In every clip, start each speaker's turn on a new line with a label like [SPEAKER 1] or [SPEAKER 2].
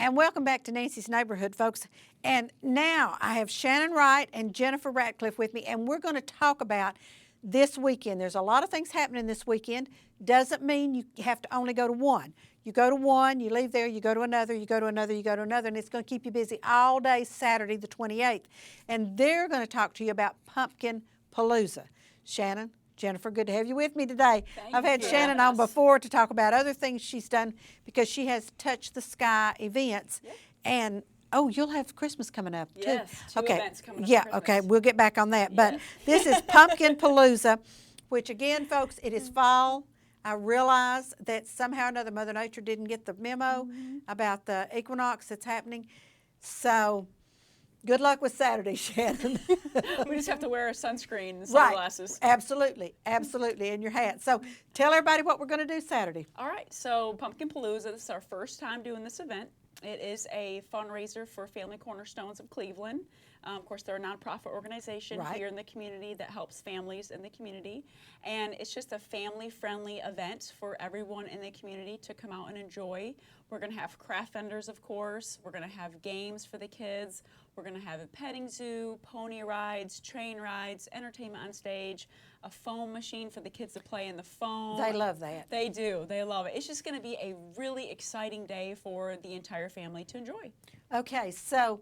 [SPEAKER 1] And welcome back to Nancy's Neighborhood, folks. And now I have Shannon Wright and Jennifer Ratcliffe with me, and we're going to talk about this weekend. There's a lot of things happening this weekend. Doesn't mean you have to only go to one. You go to one, you leave there, you go to another, you go to another, you go to another, and it's going to keep you busy all day Saturday the 28th. And they're going to talk to you about Pumpkin Palooza. Shannon, Jennifer, good to have you with me today. I've had Shannon on before to talk about other things she's done because she has Touch the Sky events.
[SPEAKER 2] Yep.
[SPEAKER 1] And, oh, you'll have Christmas coming up, too.
[SPEAKER 2] Yes, two events coming up.
[SPEAKER 1] Yeah,
[SPEAKER 2] for
[SPEAKER 1] okay,
[SPEAKER 2] Christmas.
[SPEAKER 1] we'll get back on that.
[SPEAKER 2] Yes.
[SPEAKER 1] But this is Pumpkin Palooza, which, again, folks, it is fall. I realize that somehow or another Mother Nature didn't get the memo about the equinox that's happening. So good luck with Saturday, Shannon.
[SPEAKER 2] We just have to wear a sunscreen and
[SPEAKER 1] Right.
[SPEAKER 2] sunglasses.
[SPEAKER 1] Absolutely, absolutely, and your hat. So tell everybody what we're going to do Saturday.
[SPEAKER 2] All right, so Pumpkin Palooza, this is our first time doing this event. It is a fundraiser for Family Cornerstones of Cleveland. Of course, they're a nonprofit organization
[SPEAKER 1] Right.
[SPEAKER 2] here in the community that helps families in the community. And it's just a family-friendly event for everyone in the community to come out and enjoy. We're going to have craft vendors, of course. We're going to have games for the kids. We're going to have a petting zoo, pony rides, train rides, entertainment on stage, a foam machine for the kids to play in the foam.
[SPEAKER 1] They love that.
[SPEAKER 2] They do. They love it. It's just going to be a really exciting day for the entire family to enjoy.
[SPEAKER 1] Okay, so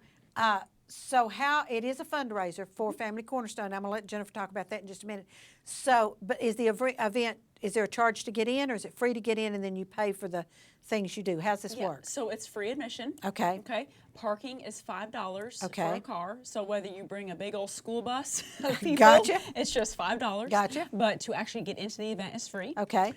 [SPEAKER 1] how it is a fundraiser for Family Cornerstone. I'm going to let Jennifer talk about that in just a minute. So, but is the event, is there a charge to get in, or is it free to get in and then you pay for the things you do? How's this work?
[SPEAKER 2] So it's free admission.
[SPEAKER 1] Okay.
[SPEAKER 2] Okay. Parking is $5
[SPEAKER 1] Okay.
[SPEAKER 2] for a car. So whether you bring a big old school bus of people,
[SPEAKER 1] Gotcha.
[SPEAKER 2] it's just $5.
[SPEAKER 1] Gotcha.
[SPEAKER 2] But to actually get into the event is free.
[SPEAKER 1] Okay.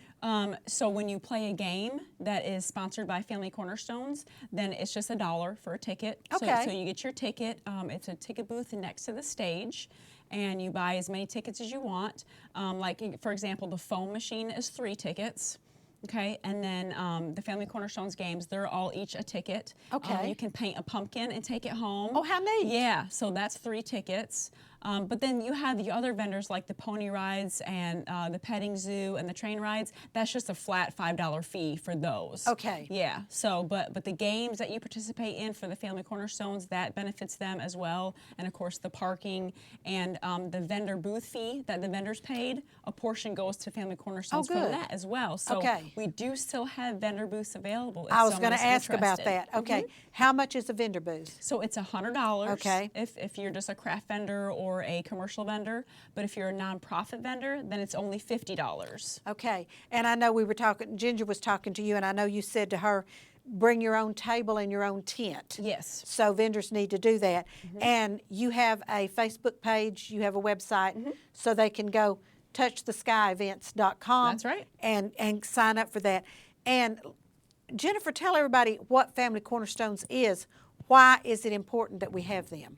[SPEAKER 2] So when you play a game that is sponsored by Family Cornerstones, then it's just $1 for a ticket.
[SPEAKER 1] Okay.
[SPEAKER 2] So you get your ticket. It's a ticket booth next to the stage, and you buy as many tickets as you want. Like, for example, the foam machine is 3 tickets. Okay, and then the Family Cornerstones games, they're all each a ticket.
[SPEAKER 1] Okay.
[SPEAKER 2] You can paint a pumpkin and take it home.
[SPEAKER 1] Oh, how neat.
[SPEAKER 2] Yeah, so that's 3 tickets. But then you have the other vendors like the pony rides and the petting zoo and the train rides. That's just a flat $5 fee for those.
[SPEAKER 1] Okay.
[SPEAKER 2] Yeah, so but the games that you participate in for the Family Cornerstones, that benefits them as well. And of course the parking and the vendor booth fee that the vendors paid, a portion goes to Family Cornerstones for
[SPEAKER 1] good.
[SPEAKER 2] that as well. So
[SPEAKER 1] Okay.
[SPEAKER 2] we do still have vendor booths available if
[SPEAKER 1] I was
[SPEAKER 2] someone
[SPEAKER 1] going to
[SPEAKER 2] is
[SPEAKER 1] ask about
[SPEAKER 2] interested.
[SPEAKER 1] that. Okay. How much is a vendor booth?
[SPEAKER 2] So it's $100
[SPEAKER 1] Okay.
[SPEAKER 2] if you're just a craft vendor or a commercial vendor. But if you're a nonprofit vendor, then it's only $50.
[SPEAKER 1] Okay. And I know we were talking, Ginger was talking to you, and I know you said to her, bring your own table and your own tent.
[SPEAKER 2] Yes.
[SPEAKER 1] So vendors need to do that. And you have a Facebook page, you have a website, so they can go touchtheskyevents.com.
[SPEAKER 2] That's right.
[SPEAKER 1] And sign up for that. And Jennifer, tell everybody what Family Cornerstones is. Why is it important that we have them?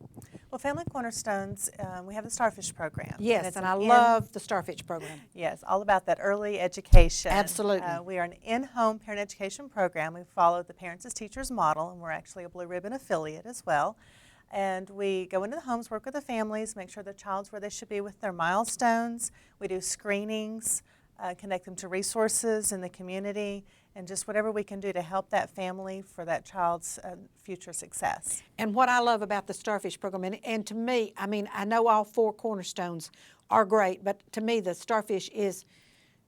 [SPEAKER 3] Well, Family Cornerstones, we have the Starfish program.
[SPEAKER 1] Yes,
[SPEAKER 3] it's
[SPEAKER 1] and
[SPEAKER 3] an
[SPEAKER 1] I love the Starfish program.
[SPEAKER 3] Yes, all about that early education.
[SPEAKER 1] Absolutely.
[SPEAKER 3] We are an in-home parent education program. We follow the Parents as Teachers model, and we're actually a Blue Ribbon affiliate as well. And we go into the homes, work with the families, make sure the child's where they should be with their milestones. We do screenings, connect them to resources in the community, and just whatever we can do to help that family for that child's future success.
[SPEAKER 1] And what I love about the Starfish program, and to me, I mean, I know all 4 cornerstones are great, but to me the Starfish is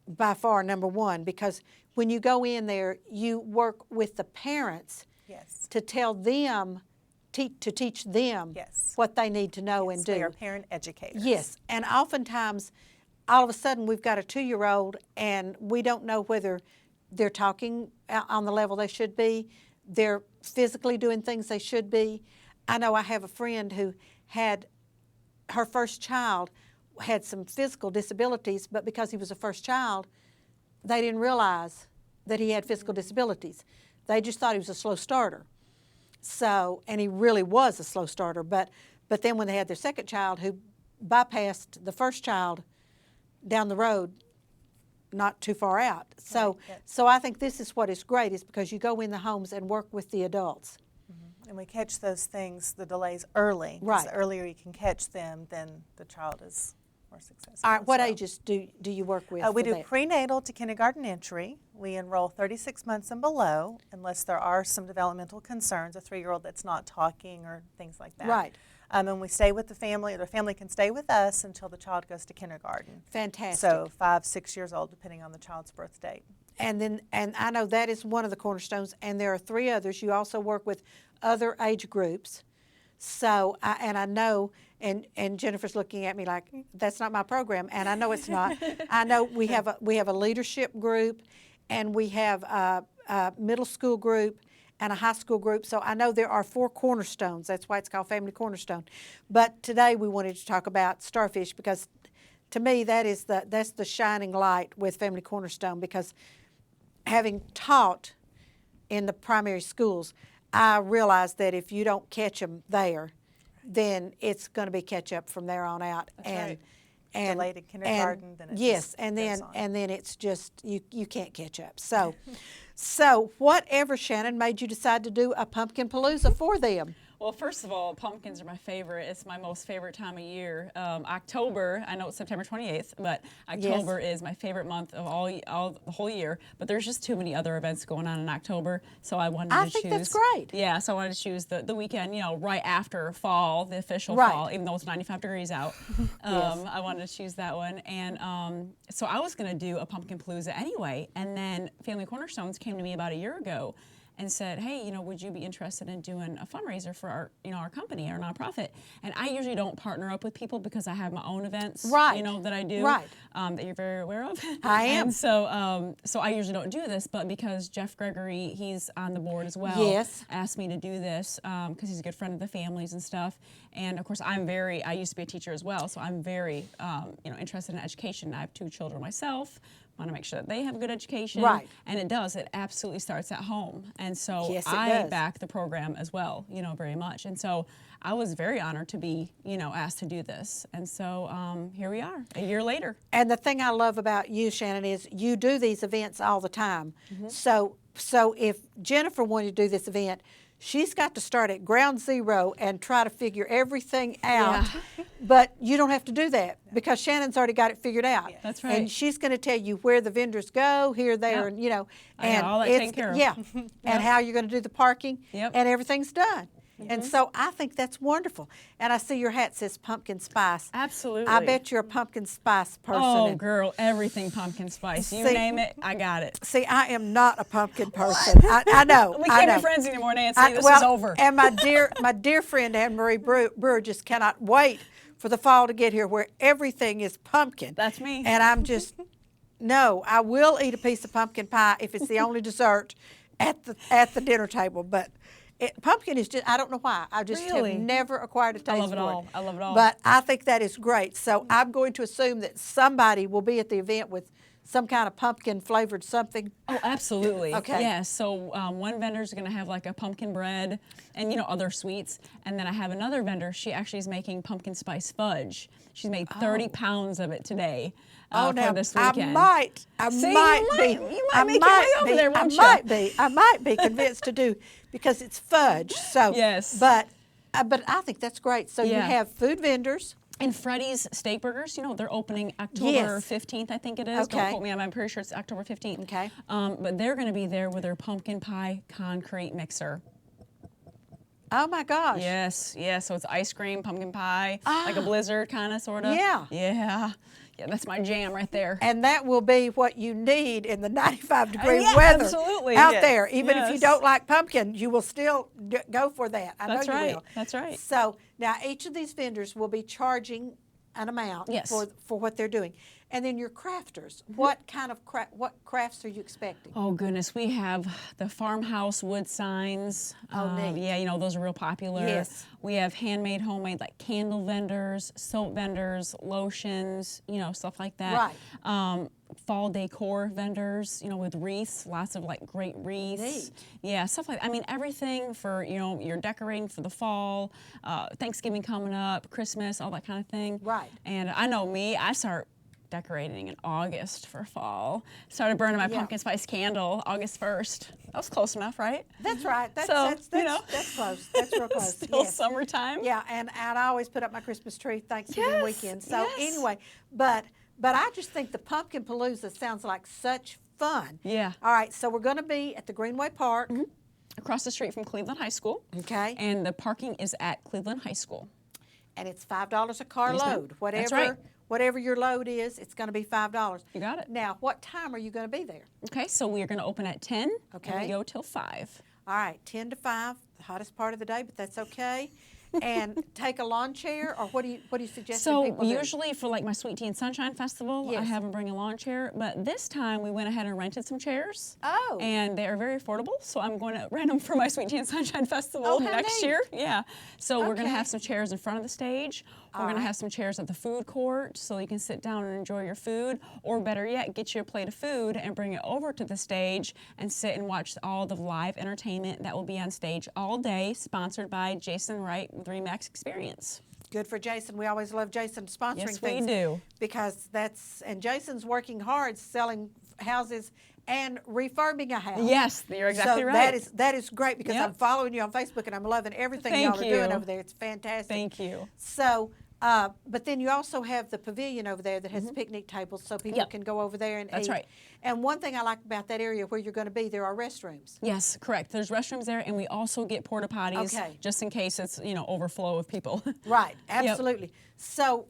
[SPEAKER 1] by far number 1, because when you go in there, you work with the parents
[SPEAKER 3] Yes.
[SPEAKER 1] to tell them, to teach them
[SPEAKER 3] Yes.
[SPEAKER 1] what they need to know and do.
[SPEAKER 3] We are parent educators.
[SPEAKER 1] Yes, and oftentimes, all of a sudden, we've got a 2-year-old, and we don't know whether they're talking on the level they should be, they're physically doing things they should be. I know I have a friend who had, her first child had some physical disabilities, but because he was a first child, they didn't realize that he had physical disabilities. They just thought he was a slow starter. So, and he really was a slow starter, but then when they had their second child, who bypassed the first child down the road, not too far out. So,
[SPEAKER 3] Right.
[SPEAKER 1] so I think this is what is great, is because you go in the homes and work with the adults.
[SPEAKER 3] And we catch those things, the delays early. 'Cause
[SPEAKER 1] Right.
[SPEAKER 3] The earlier you can catch them, then the child is more successful.
[SPEAKER 1] All right,
[SPEAKER 3] as
[SPEAKER 1] what
[SPEAKER 3] well.
[SPEAKER 1] ages do you work with?
[SPEAKER 3] We
[SPEAKER 1] for
[SPEAKER 3] do
[SPEAKER 1] that?
[SPEAKER 3] prenatal to kindergarten entry. We enroll 36 months and below, unless there are some developmental concerns, a 3-year-old that's not talking or things like that.
[SPEAKER 1] Right.
[SPEAKER 3] And we stay with the family, or the family can stay with us until the child goes to kindergarten.
[SPEAKER 1] Fantastic.
[SPEAKER 3] So 5, 6 years old, depending on the child's birth date.
[SPEAKER 1] And I know that is one of the cornerstones, and there are 3 others. You also work with other age groups. So, I know, and Jennifer's looking at me like, that's not my program, and I know it's not. I know we have a leadership group, and we have a middle school group, and a high school group. So I know there are 4 cornerstones. That's why it's called Family Cornerstone. But today we wanted to talk about Starfish because, to me, that's the shining light with Family Cornerstone, because having taught in the primary schools, I realized that if you don't catch them there, then it's going to be catch up from there on out.
[SPEAKER 3] That's
[SPEAKER 1] and
[SPEAKER 3] right.
[SPEAKER 1] and
[SPEAKER 3] Delayed in kindergarten,
[SPEAKER 1] and,
[SPEAKER 3] then it
[SPEAKER 1] yes,
[SPEAKER 3] just
[SPEAKER 1] and
[SPEAKER 3] goes
[SPEAKER 1] then
[SPEAKER 3] on.
[SPEAKER 1] and then it's just you can't catch up. So whatever, Shannon, made you decide to do a pumpkin palooza for them?
[SPEAKER 2] Well, first of all, pumpkins are my favorite. It's my most favorite time of year. October, I know it's September 28th, but October is my favorite month of the whole year. But there's just too many other events going on in October, so I wanted to choose.
[SPEAKER 1] I think that's great.
[SPEAKER 2] Yeah, so I wanted to choose the weekend, right after fall, the official
[SPEAKER 1] Right.
[SPEAKER 2] fall, even though it's 95 degrees out. I wanted to choose that one, and so I was going to do a pumpkin palooza anyway. And then Family Cornerstones came to me about a year ago and said, hey, would you be interested in doing a fundraiser for our company, our nonprofit? And I usually don't partner up with people because I have my own events,
[SPEAKER 1] Right.
[SPEAKER 2] that I do,
[SPEAKER 1] Right.
[SPEAKER 2] that you're very aware of.
[SPEAKER 1] I am.
[SPEAKER 2] And so, so I usually don't do this, but because Jeff Gregory, he's on the board as well,
[SPEAKER 1] Yes.
[SPEAKER 2] asked me to do this because he's a good friend of the families and stuff. And of course, I used to be a teacher as well, so I'm very, interested in education. I have 2 children myself. Want to make sure that they have a good education.
[SPEAKER 1] Right.
[SPEAKER 2] And it does. It absolutely starts at home. And so
[SPEAKER 1] Yes, it
[SPEAKER 2] I
[SPEAKER 1] does.
[SPEAKER 2] back the program as well, very much. And so I was very honored to be, asked to do this. And so here we are, a year later.
[SPEAKER 1] And the thing I love about you, Shannon, is you do these events all the time.
[SPEAKER 2] Mm-hmm.
[SPEAKER 1] So if Jennifer wanted to do this event, she's got to start at ground zero and try to figure everything out.
[SPEAKER 2] Yeah.
[SPEAKER 1] But you don't have to do that because Shannon's already got it figured out.
[SPEAKER 3] Yes.
[SPEAKER 2] That's right.
[SPEAKER 1] And she's going to tell you where the vendors go, here, there,
[SPEAKER 2] Yep.
[SPEAKER 1] and
[SPEAKER 2] I got
[SPEAKER 1] and
[SPEAKER 2] all that
[SPEAKER 1] it's-
[SPEAKER 2] taken care of.
[SPEAKER 1] Yeah,
[SPEAKER 2] Yep.
[SPEAKER 1] and how you're going to do the parking,
[SPEAKER 2] Yep.
[SPEAKER 1] and everything's done. And so I think that's wonderful. And I see your hat says pumpkin spice.
[SPEAKER 2] Absolutely.
[SPEAKER 1] I bet you're a pumpkin spice person.
[SPEAKER 2] Oh,
[SPEAKER 1] and-
[SPEAKER 2] girl, everything pumpkin spice. You
[SPEAKER 1] See-
[SPEAKER 2] name it, I got it.
[SPEAKER 1] See, I am not a pumpkin person. I know.
[SPEAKER 2] We
[SPEAKER 1] I
[SPEAKER 2] can't
[SPEAKER 1] know.
[SPEAKER 2] be friends anymore, Nancy. This is over.
[SPEAKER 1] And my dear friend Anne Marie Brewer just cannot wait for the fall to get here, where everything is pumpkin.
[SPEAKER 2] That's me.
[SPEAKER 1] And I'm just no. I will eat a piece of pumpkin pie if it's the only dessert at the dinner table, but. Pumpkin is just, I don't know why. I just
[SPEAKER 2] Really?
[SPEAKER 1] have never acquired a taste
[SPEAKER 2] love it
[SPEAKER 1] for
[SPEAKER 2] all. I love it all.
[SPEAKER 1] But I think that is great. So I'm going to assume that somebody will be at the event with some kind of pumpkin flavored something.
[SPEAKER 2] Oh, absolutely.
[SPEAKER 1] Okay.
[SPEAKER 2] Yeah, so one vendor's going to have like a pumpkin bread and, other sweets. And then I have another vendor, she actually is making pumpkin spice fudge. She's made 30 pounds of it today
[SPEAKER 1] Oh,
[SPEAKER 2] for
[SPEAKER 1] now
[SPEAKER 2] this
[SPEAKER 1] I
[SPEAKER 2] weekend.
[SPEAKER 1] might
[SPEAKER 2] See,
[SPEAKER 1] be.
[SPEAKER 2] you might make your way over there, won't you?
[SPEAKER 1] I might be convinced to do because it's fudge. So
[SPEAKER 2] Yes.
[SPEAKER 1] but I think that's great. So you
[SPEAKER 2] Yeah.
[SPEAKER 1] have food vendors.
[SPEAKER 2] And Freddy's Steak Burgers, they're opening October
[SPEAKER 1] Yes.
[SPEAKER 2] 15th, I think it is.
[SPEAKER 1] Okay.
[SPEAKER 2] Don't quote me, I'm pretty sure it's October 15th.
[SPEAKER 1] Okay.
[SPEAKER 2] But they're going to be there with their pumpkin pie concrete mixer.
[SPEAKER 1] Oh my gosh.
[SPEAKER 2] Yes, so it's ice cream, pumpkin pie, like a blizzard kind of, sort of.
[SPEAKER 1] Yeah.
[SPEAKER 2] Yeah, that's my jam right there.
[SPEAKER 1] And that will be what you need in the 95-degree
[SPEAKER 2] Yeah,
[SPEAKER 1] weather
[SPEAKER 2] absolutely.
[SPEAKER 1] out
[SPEAKER 2] Yes.
[SPEAKER 1] there. Even if you
[SPEAKER 2] Yes.
[SPEAKER 1] don't like pumpkin, you will still go for that. I
[SPEAKER 2] That's
[SPEAKER 1] know you
[SPEAKER 2] right.
[SPEAKER 1] will.
[SPEAKER 2] That's right.
[SPEAKER 1] So now each of these vendors will be charging an amount
[SPEAKER 2] Yes.
[SPEAKER 1] for what they're doing. And then your crafters, what kind of what crafts are you expecting?
[SPEAKER 2] Oh goodness, we have the farmhouse wood signs.
[SPEAKER 1] Oh, neat.
[SPEAKER 2] Yeah, those are real popular.
[SPEAKER 1] Yes.
[SPEAKER 2] We have handmade, homemade, like candle vendors, soap vendors, lotions, stuff like that.
[SPEAKER 1] Right.
[SPEAKER 2] Fall decor vendors, with wreaths, lots of like great wreaths.
[SPEAKER 1] Neat.
[SPEAKER 2] Yeah, stuff like everything for you're decorating for the fall, Thanksgiving coming up, Christmas, all that kind of thing.
[SPEAKER 1] Right.
[SPEAKER 2] And I know me, I start decorating in August for fall. Started burning my
[SPEAKER 1] Yeah.
[SPEAKER 2] pumpkin spice candle August 1st. That was close enough, right?
[SPEAKER 1] That's right. That's,
[SPEAKER 2] So,
[SPEAKER 1] that's,
[SPEAKER 2] you
[SPEAKER 1] that's,
[SPEAKER 2] know.
[SPEAKER 1] that's close. That's real close.
[SPEAKER 2] Still
[SPEAKER 1] Yes.
[SPEAKER 2] summertime.
[SPEAKER 1] Yeah, and I always put up my Christmas tree Thanksgiving
[SPEAKER 2] Yes,
[SPEAKER 1] weekend. So
[SPEAKER 2] yes.
[SPEAKER 1] anyway, but I just think the Pumpkin Palooza sounds like such fun.
[SPEAKER 2] Yeah.
[SPEAKER 1] All right, so we're going to be at the Greenway Park.
[SPEAKER 2] Across the street from Cleveland High School.
[SPEAKER 1] Okay.
[SPEAKER 2] And the parking is at Cleveland High School.
[SPEAKER 1] And it's $5 a car
[SPEAKER 2] Yes, ma'am.
[SPEAKER 1] load. Whatever,
[SPEAKER 2] That's right.
[SPEAKER 1] whatever your load is, it's going to be $5.
[SPEAKER 2] You got it.
[SPEAKER 1] Now, what time are you going to be there?
[SPEAKER 2] Okay, so we are going to open at 10 and
[SPEAKER 1] Okay.
[SPEAKER 2] we go till 5.
[SPEAKER 1] All right, 10 to 5, the hottest part of the day, but that's okay. And take a lawn chair, or what do you suggest
[SPEAKER 2] So
[SPEAKER 1] people do?
[SPEAKER 2] usually for like my Sweet Tea and Sunshine Festival, I
[SPEAKER 1] Yes.
[SPEAKER 2] have them bring a lawn chair, but this time we went ahead and rented some chairs.
[SPEAKER 1] Oh.
[SPEAKER 2] And they are very affordable, so I'm going to rent them for my Sweet Tea and Sunshine Festival
[SPEAKER 1] Oh, how
[SPEAKER 2] next
[SPEAKER 1] neat.
[SPEAKER 2] year. Yeah. So we're going
[SPEAKER 1] Okay.
[SPEAKER 2] to have some chairs in front of the stage. We're
[SPEAKER 1] All
[SPEAKER 2] going to
[SPEAKER 1] right.
[SPEAKER 2] have some chairs at the food court so you can sit down and enjoy your food, or better yet, get you a plate of food and bring it over to the stage and sit and watch all the live entertainment that will be on stage all day, sponsored by Jason Wright with Remax Experience.
[SPEAKER 1] Good for Jason. We always love Jason sponsoring
[SPEAKER 2] Yes, we
[SPEAKER 1] things.
[SPEAKER 2] do.
[SPEAKER 1] Because and Jason's working hard selling houses and refurbing a house.
[SPEAKER 2] Yes, you're exactly
[SPEAKER 1] so
[SPEAKER 2] right.
[SPEAKER 1] that is great because
[SPEAKER 2] Yep.
[SPEAKER 1] I'm following you on Facebook and I'm loving everything
[SPEAKER 2] Thank
[SPEAKER 1] y'all are doing
[SPEAKER 2] you.
[SPEAKER 1] over there. It's fantastic.
[SPEAKER 2] Thank you.
[SPEAKER 1] So, but then you also have the pavilion over there that has picnic tables so people
[SPEAKER 2] Yep.
[SPEAKER 1] can go over there and
[SPEAKER 2] That's
[SPEAKER 1] eat.
[SPEAKER 2] right.
[SPEAKER 1] And one thing I like about that area where you're going to be, there are restrooms.
[SPEAKER 2] Yes, correct. There's restrooms there, and we also get porta potties
[SPEAKER 1] Okay.
[SPEAKER 2] just in case it's overflow of people.
[SPEAKER 1] Right, absolutely. So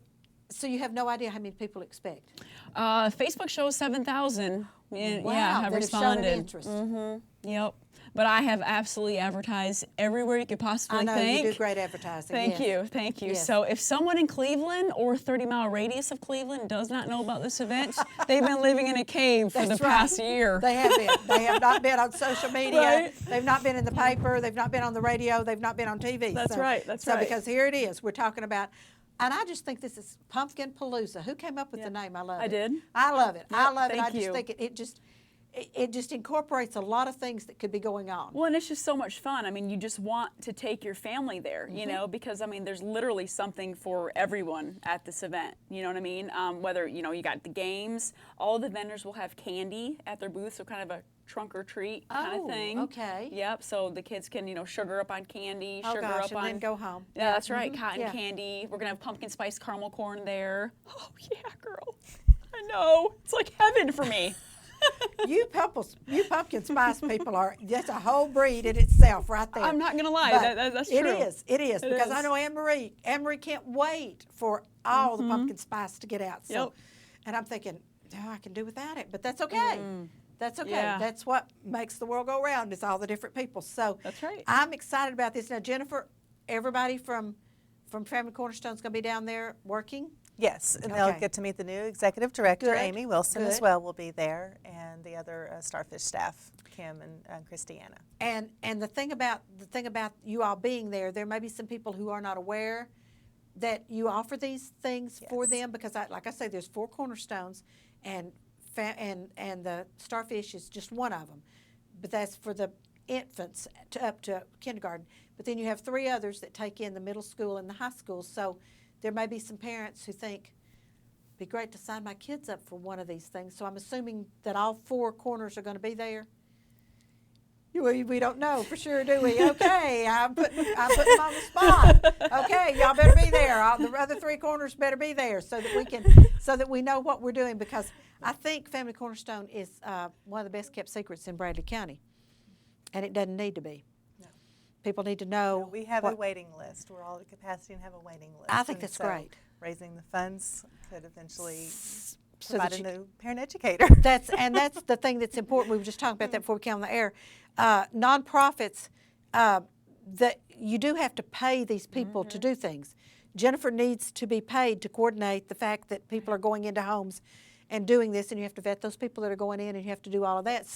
[SPEAKER 1] you have no idea how many people expect.
[SPEAKER 2] Facebook shows 7,000.
[SPEAKER 1] Wow,
[SPEAKER 2] Yeah, have
[SPEAKER 1] that have shown an
[SPEAKER 2] responded.
[SPEAKER 1] interest.
[SPEAKER 2] Yep. But I have absolutely advertised everywhere you could possibly
[SPEAKER 1] I know
[SPEAKER 2] think.
[SPEAKER 1] you do great advertising.
[SPEAKER 2] Thank
[SPEAKER 1] yes.
[SPEAKER 2] you, thank you.
[SPEAKER 1] Yes.
[SPEAKER 2] So if someone in Cleveland or 30-mile radius of Cleveland does not know about this event, they've been living in a cave for
[SPEAKER 1] That's
[SPEAKER 2] the
[SPEAKER 1] right.
[SPEAKER 2] past year.
[SPEAKER 1] They have been. They have not been on social media.
[SPEAKER 2] Right.
[SPEAKER 1] They've not been in the paper. They've not been on the radio. They've not been on TV.
[SPEAKER 2] That's right, that's
[SPEAKER 1] so
[SPEAKER 2] right.
[SPEAKER 1] because here it is. We're talking about, and I just think this is Pumpkin Palooza. Who came up with the name? I love it.
[SPEAKER 2] I did.
[SPEAKER 1] I love it. I
[SPEAKER 2] Yep,
[SPEAKER 1] love it. I
[SPEAKER 2] thank
[SPEAKER 1] just
[SPEAKER 2] you.
[SPEAKER 1] think it just incorporates a lot of things that could be going on.
[SPEAKER 4] Well, and it's just so much fun. I mean, you just want to take your family there, you know, because, I mean, there's literally something for everyone at this event. You know what I mean? Whether, you got the games, all the vendors will have candy at their booth, so kind of a trunk or treat kind
[SPEAKER 1] Oh,
[SPEAKER 4] of thing.
[SPEAKER 1] okay.
[SPEAKER 4] Yep, so the kids can, sugar up on candy,
[SPEAKER 1] Oh,
[SPEAKER 4] sugar
[SPEAKER 1] gosh,
[SPEAKER 4] up
[SPEAKER 1] and
[SPEAKER 4] on...
[SPEAKER 1] then go home.
[SPEAKER 4] Yeah, that's right, cotton
[SPEAKER 1] yeah.
[SPEAKER 4] candy. We're going to have pumpkin spice caramel corn there. Oh, yeah, girl. I know. It's like heaven for me.
[SPEAKER 1] You pumpkin spice people that's a whole breed in itself right there.
[SPEAKER 4] I'm not going to lie.
[SPEAKER 1] But
[SPEAKER 4] That's
[SPEAKER 1] it
[SPEAKER 4] true.
[SPEAKER 1] is because I
[SPEAKER 4] is.
[SPEAKER 1] know Anne-Marie can't wait for all the pumpkin spice to get out. So,
[SPEAKER 4] Yep.
[SPEAKER 1] and I'm thinking, I can do without it, but that's okay. That's okay.
[SPEAKER 4] Yeah.
[SPEAKER 1] That's what makes the world go round is all the different people. So
[SPEAKER 4] That's right.
[SPEAKER 1] I'm excited about this. Now, Jennifer, everybody from Family Cornerstone is going to be down there working.
[SPEAKER 3] Yes, and they'll
[SPEAKER 1] Okay.
[SPEAKER 3] get to meet the new executive director,
[SPEAKER 1] Good,
[SPEAKER 3] Amy Wilson, as
[SPEAKER 1] good.
[SPEAKER 3] well will be there, and the other Starfish staff, Kim and Christiana.
[SPEAKER 1] And the thing about you all being there may be some people who are not aware that you offer these things for
[SPEAKER 3] Yes.
[SPEAKER 1] them because, like I say, there's 4 cornerstones, and the Starfish is just one of them, but that's for the infants up to kindergarten. But then you have 3 others that take in the middle school and the high school. So there may be some parents who think, it'd be great to sign my kids up for one of these things. So I'm assuming that all 4 corners are going to be there. We don't know for sure, do we? Okay, I'm putting them on the spot. Okay, y'all better be there. The other 3 corners better be there so that we know what we're doing, because I think Family Cornerstone is one of the best kept secrets in Bradley County, and it doesn't need to be.
[SPEAKER 3] No.
[SPEAKER 1] People need to know.
[SPEAKER 3] We have a
[SPEAKER 1] what-
[SPEAKER 3] waiting list. We're all at capacity and have a waiting list.
[SPEAKER 1] I think
[SPEAKER 3] And
[SPEAKER 1] that's
[SPEAKER 3] so
[SPEAKER 1] great.
[SPEAKER 3] Raising the funds could eventually
[SPEAKER 1] so
[SPEAKER 3] provide
[SPEAKER 1] that
[SPEAKER 3] a
[SPEAKER 1] you-
[SPEAKER 3] new parent educator.
[SPEAKER 1] That's the thing that's important. We were just talking about that before we came on the air. Nonprofits, that you do have to pay these people to do things. Jennifer needs to be paid to coordinate the fact that people are going into homes and doing this, and you have to vet those people that are going in, and you have to do all of that.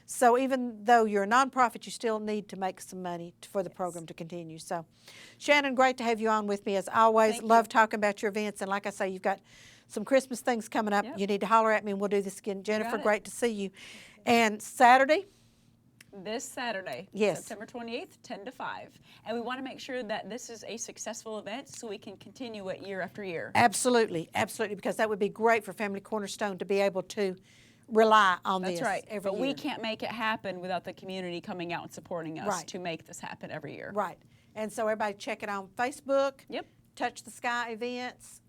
[SPEAKER 1] So even though you're a nonprofit, you still need to make some money for the program to continue. So, Shannon, great to have you on with me as always.
[SPEAKER 4] Thank you.
[SPEAKER 1] Love talking about your events, and like I say, you've got some Christmas things coming up.
[SPEAKER 4] Yep.
[SPEAKER 1] You need to holler at me, and we'll do this again. Jennifer,
[SPEAKER 4] it.
[SPEAKER 1] great to see you. And Saturday,
[SPEAKER 2] this Saturday,
[SPEAKER 1] Yes.
[SPEAKER 2] September 28th, 10 to 5. And we want to make sure that this is a successful event so we can continue it year after year.
[SPEAKER 1] Absolutely, absolutely, because that would be great for Family Cornerstone to be able to rely on
[SPEAKER 2] That's
[SPEAKER 1] this
[SPEAKER 2] right.
[SPEAKER 1] every
[SPEAKER 2] But
[SPEAKER 1] year.
[SPEAKER 2] we can't make it happen without the community coming out and supporting us
[SPEAKER 1] Right.
[SPEAKER 2] to make this happen every year.
[SPEAKER 1] Right. And so everybody check it on Facebook.
[SPEAKER 2] Yep.
[SPEAKER 1] Touch the Sky Events.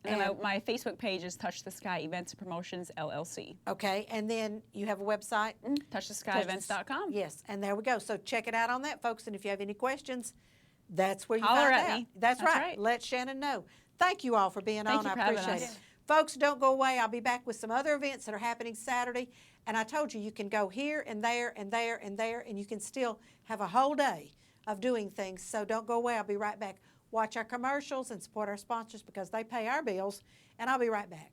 [SPEAKER 2] And then my Facebook page is Touch the Sky Events and Promotions LLC.
[SPEAKER 1] Okay, and then you have a website?
[SPEAKER 2] TouchTheSkyEvents.com.
[SPEAKER 1] Yes, and there we go. So check it out on that, folks. And if you have any questions, that's where you
[SPEAKER 2] Holler
[SPEAKER 1] find
[SPEAKER 2] at
[SPEAKER 1] out.
[SPEAKER 2] me.
[SPEAKER 1] That's
[SPEAKER 2] That's
[SPEAKER 1] right.
[SPEAKER 2] right.
[SPEAKER 1] Let Shannon know. Thank you all for being
[SPEAKER 2] Thank
[SPEAKER 1] on.
[SPEAKER 2] you
[SPEAKER 1] I
[SPEAKER 2] for having
[SPEAKER 1] appreciate
[SPEAKER 2] us.
[SPEAKER 1] it. Folks, don't go away. I'll be back with some other events that are happening Saturday. And I told you, you can go here and there and there and there, and you can still have a whole day of doing things. So don't go away. I'll be right back. Watch our commercials and support our sponsors because they pay our bills. And I'll be right back.